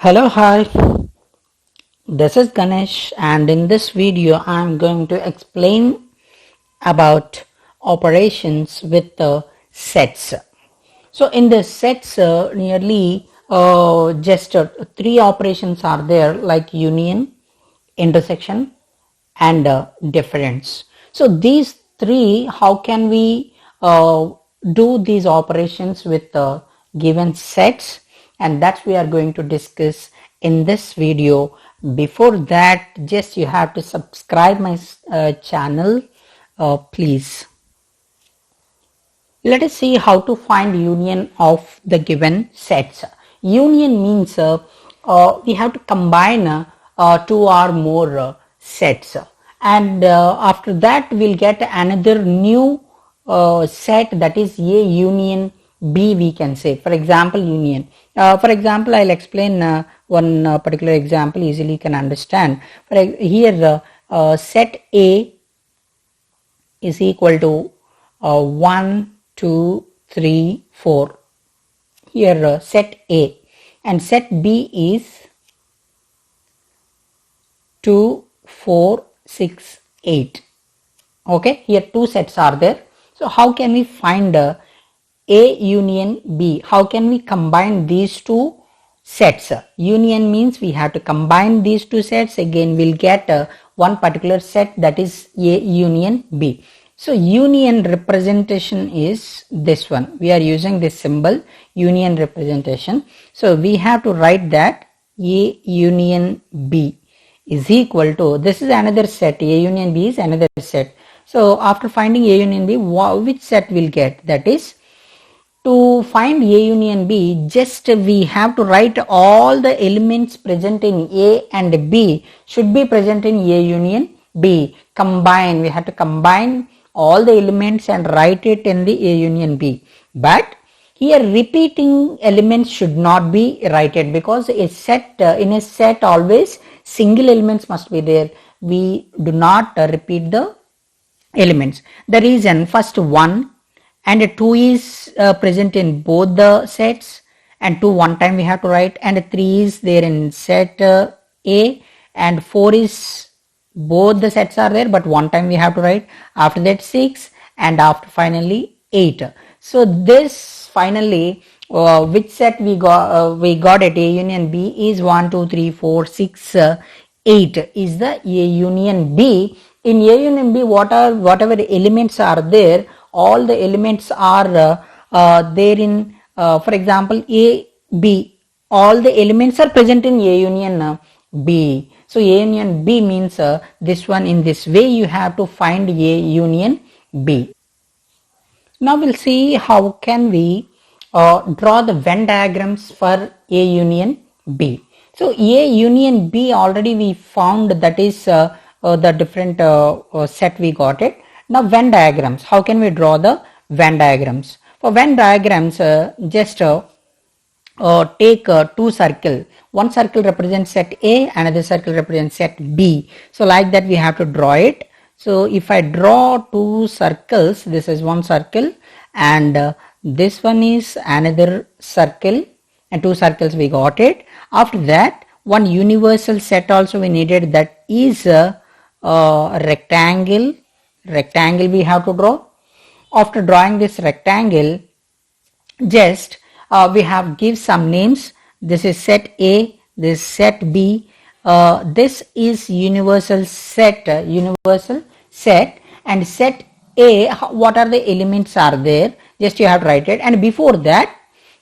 Hello, hi. This is Ganesh, and in this video, I'm going to explain about operations with the sets. So, in the sets, nearly just three operations are there, like union, intersection, and difference. So, these three, how can we do these operations with given sets? And that's we are going to discuss in this video. Before that, just you have to subscribe my channel, please. Let us see how to find union of the given sets. Union means we have to combine two or more sets, and after that we'll get another new set, that is A union B, we can say. For example, union. For example, I'll explain one particular example, easily you can understand. Here set A is equal to 1, 2, 3, 4. Here set A, and set B is 2, 4, 6, 8. Okay, here two sets are there. So how can we find A union B? How can we combine these two sets? Union means we have to combine these two sets. Again, we'll get one particular set, that is A union B. So union representation is this one. We are using this symbol, union representation. So we have to write that A union B is equal to, this is another set, A union B is another set. So after finding A union B, which set we'll get? That is, to find A union B, just we have to write all the elements present in A and B should be present in A union B. Combine, we have to combine all the elements and write it in the A union B. But here repeating elements should not be written, because a set, in a set always single elements must be there. We do not repeat the elements. The reason, first 1 and 2 is present in both the sets, and 2 one time we have to write, and 3 is there in set A, and 4 is, both the sets are there but one time we have to write. After that 6, and after finally 8. So this finally which set we got at A union B is 1, 2, 3, 4, 6, 8 is the A union B. In A union B, whatever elements are there, all the elements are there in, for example, A, B. All the elements are present in A union B. So A union B means this one. In this way you have to find A union B. Now we'll see how can we draw the Venn diagrams for A union B. So A union B already we found, that is the different set we got it. Now Venn diagrams, how can we draw the Venn diagrams? For Venn diagrams, just take two circles. One circle represents set A, another circle represents set B. So like that we have to draw it. So if I draw two circles, this is one circle and this one is another circle, and two circles we got it. After that, one universal set also we needed, that is a rectangle we have to draw. After drawing this rectangle, just we have give some names. This is set A, this is set B, this is universal set, and set A, what are the elements are there, just you have to write it. And before that,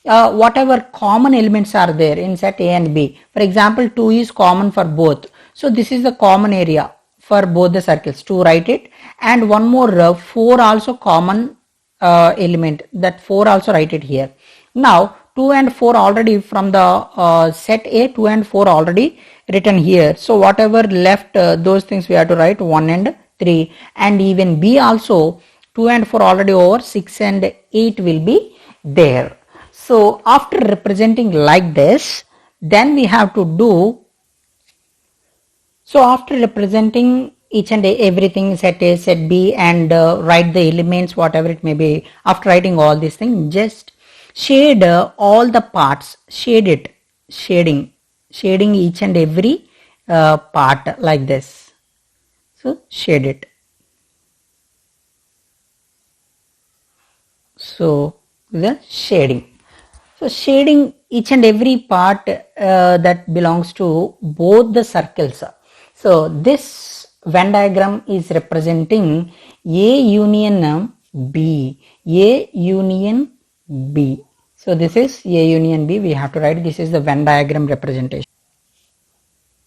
whatever common elements are there in set A and B. For example, 2 is common for both, so this is the common area for both the circles, to write it. And one more 4 also common element, that 4 also write it here. Now 2 and 4 already from the set A, 2 and 4 already written here. So whatever left, those things we have to write 1 and 3. And even B also, 2 and 4 already over, 6 and 8 will be there. So after representing like this, then we have to do, so after representing each and everything, set A, set B, and write the elements, whatever it may be, after writing all these things, just shade all the parts, shade it, shading. shading each and every part like this. So shade it. So the shading. So shading each and every part that belongs to both the circles. So this Venn diagram is representing A union B. A union B. So this is A union B. We have to write this is the Venn diagram representation.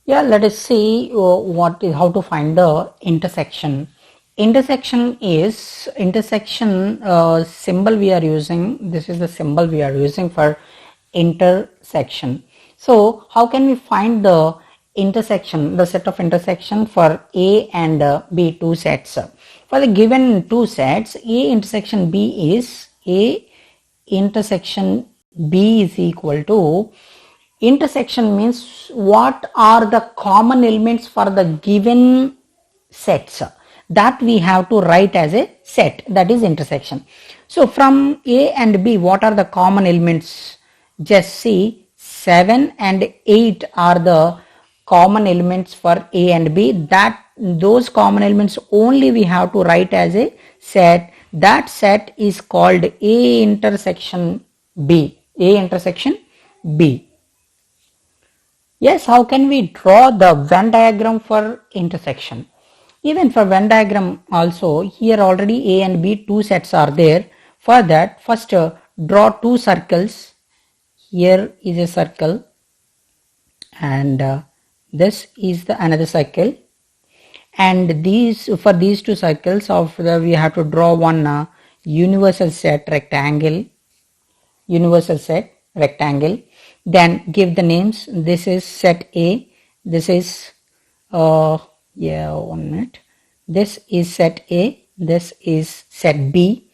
Yeah, let us see how to find the intersection. Intersection is symbol we are using. This is the symbol we are using for intersection. So how can we find the intersection, the set of intersection for A and B, two sets? For the given two sets, A intersection B is A intersection B is equal to, intersection means what are the common elements for the given sets, that we have to write as a set, that is intersection. So from A and B, what are the common elements? Just see, 7 and 8 are the common elements for A and B. That those common elements only we have to write as a set. That set is called A intersection B. A intersection B. Yes, how can we draw the Venn diagram for intersection? Even for Venn diagram also, here already A and B two sets are there. For that, first draw two circles. Here is a circle and this is the another circle. And for these two circles we have to draw one universal set rectangle. Universal set rectangle. Then give the names. This is set A. This is one minute. This is set A. This is set B,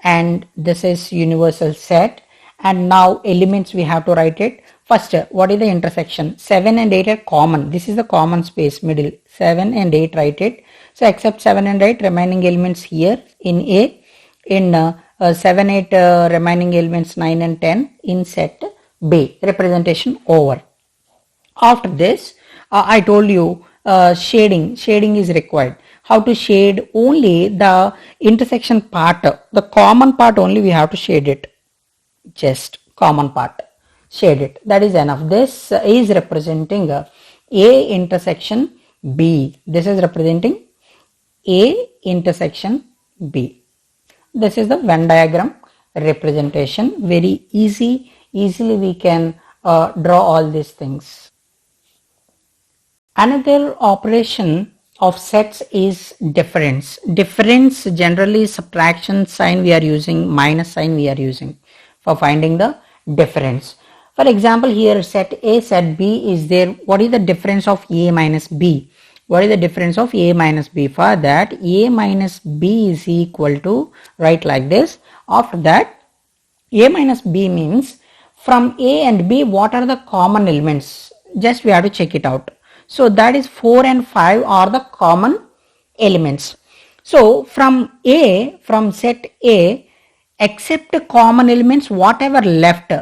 and this is universal set. And now elements we have to write it. First, what is the intersection? 7 and 8 are common. This is the common space middle. 7 and 8, write it. So except 7 and 8, remaining elements here in A. In 7, 8 remaining elements 9 and 10 in set B. Representation over. After this, I told you shading is required. How to shade? Only the intersection part, the common part only we have to shade it. Just common part, shade it. That is enough. This is representing A intersection B. This is representing A intersection B. This is the Venn diagram representation. Very easily we can draw all these things. Another operation of sets is difference. Difference generally subtraction sign we are using, minus sign we are using for finding the difference. For example, here set A, set B is there. What is the difference of A minus B? What is the difference of A minus B? For that, A minus B is equal to, write like this. After that, A minus B means from A and B, what are the common elements? Just we have to check it out. So that is 4 and 5 are the common elements. So from set A, except common elements, whatever left,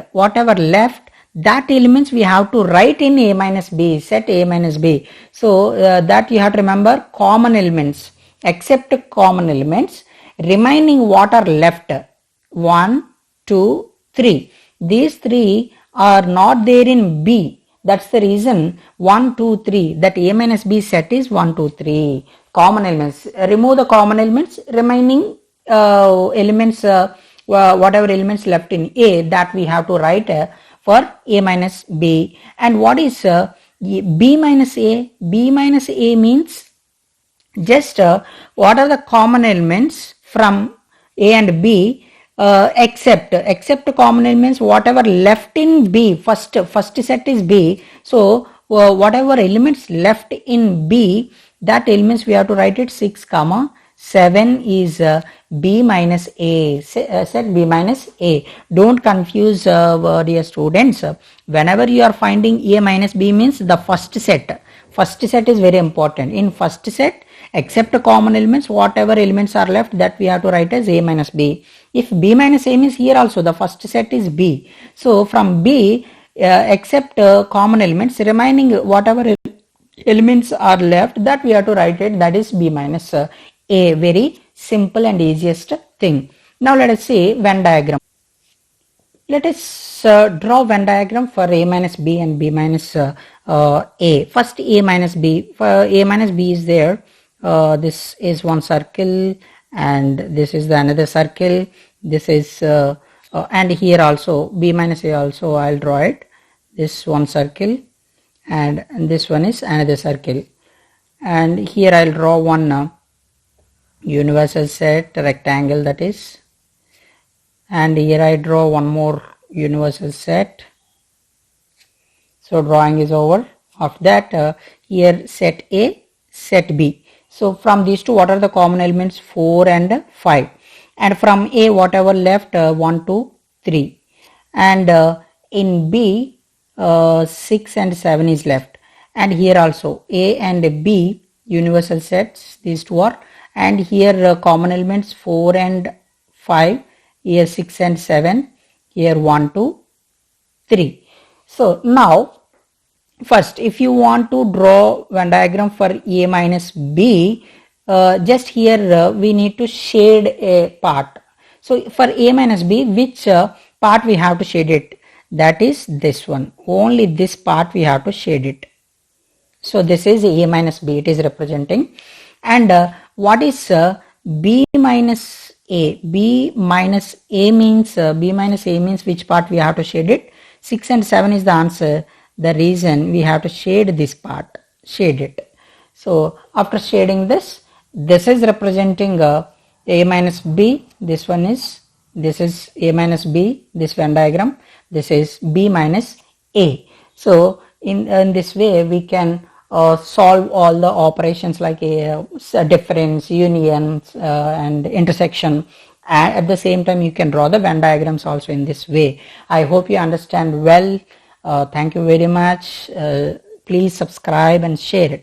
that elements we have to write in A minus B, set A minus B. So that you have to remember, common elements, except common elements, remaining what are left, 1, 2, 3. These 3 are not there in B. That's the reason 1, 2, 3, that A minus B set is 1, 2, 3. Common elements. Remove the common elements, remaining elements, whatever elements left in A, that we have to write for A minus B. And what is B minus A? B minus A means just what are the common elements from A and B, except common elements, whatever left in B, first set is B. So whatever elements left in B, that elements we have to write it 6, 7 is B minus A, set B minus A. Don't confuse dear students. Whenever you are finding A minus B means the first set. First set is very important. In first set, except common elements, whatever elements are left, that we have to write as A minus B. If B minus A means here also the first set is B. So from B, except common elements, remaining whatever elements are left, that we have to write it, that is b minus a. Very simple and easiest thing. Now let us see Venn diagram. Let us draw Venn diagram for a minus b and b minus a. First a minus b. For a minus b is there. This is one circle and this is the another circle. This is and here also b minus a also I'll draw it. This one circle and this one is another circle. And here I'll draw one universal set rectangle, that is. And here I draw one more universal set. So drawing is over. After that here set A, set B. So from these two, what are the common elements? 4 and 5. And from A, whatever left, 1, 2, 3. And in B, 6 and 7 is left. And here also A and B universal sets, these two are. And here common elements 4 and 5. Here 6 and 7, here 1, 2, 3. So now first, if you want to draw Venn diagram for A minus B, just here we need to shade a part. So for A minus B, which part we have to shade it? That is this one. Only this part we have to shade it. So this is A minus B, it is representing. And what is B minus A? B minus A means which part we have to shade it? 6 and 7 is the answer. The reason we have to shade this part, shade it. So after shading this is representing A minus B. This is A minus B, this Venn diagram. This is B minus A. So in this way we can solve all the operations like a difference, union and intersection. And at the same time you can draw the Venn diagrams also in this way. I hope you understand well. Thank you very much. Please subscribe and share it.